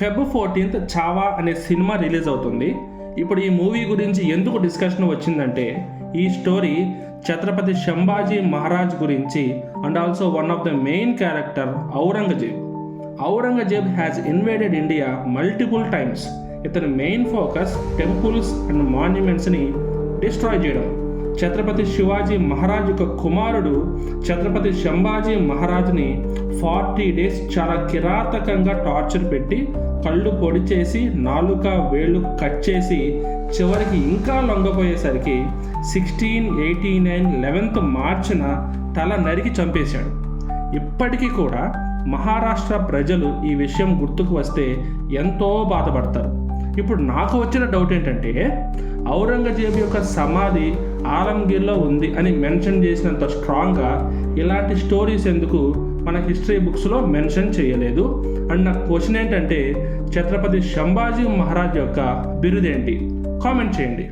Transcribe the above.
Feb 14th Chhaava అనే cinema release అవుతుంది. ఇప్పుడు ఈ మూవీ గురించి ఎందుకు డిస్కషన్ వచ్చిందంటే, ఈ స్టోరీ ఛత్రపతి సంభాజీ మహారాజ్ గురించి and also one of the main character Aurangzeb. Aurangzeb has invaded India multiple times. ఇతని మెయిన్ ఫోకస్ టెంపుల్స్ అండ్ మాన్యుమెంట్స్ని డిస్ట్రాయ్ చేయడం. ఛత్రపతి శివాజీ మహారాజ్ యొక్క కుమారుడు ఛత్రపతి సంభాజీ మహారాజ్ని 40 days చాలా కిరాతకంగా టార్చర్ పెట్టి కళ్ళు పొడి చేసి నాలుక వేళ్ళు కట్ చేసి చివరికి ఇంకా లొంగపోయేసరికి 1689 మార్చిన తల నరికి చంపేశాడు. ఇప్పటికీ కూడా మహారాష్ట్ర ప్రజలు ఈ విషయం గుర్తుకు వస్తే ఎంతో బాధపడతారు. ఇప్పుడు నాకు వచ్చిన డౌట్ ఏంటంటే, ఔరంగజేబు యొక్క సమాధి ఆలంగీర్లో ఉంది అని మెన్షన్ చేసినంత స్ట్రాంగ్గా ఇలాంటి స్టోరీస్ ఎందుకు మన హిస్టరీ బుక్స్లో మెన్షన్ చేయలేదు? అండ్ నా క్వశ్చన్ ఏంటంటే, ఛత్రపతి సంభాజీ మహారాజ్ యొక్క బిరుదేంటి? కామెంట్ చేయండి.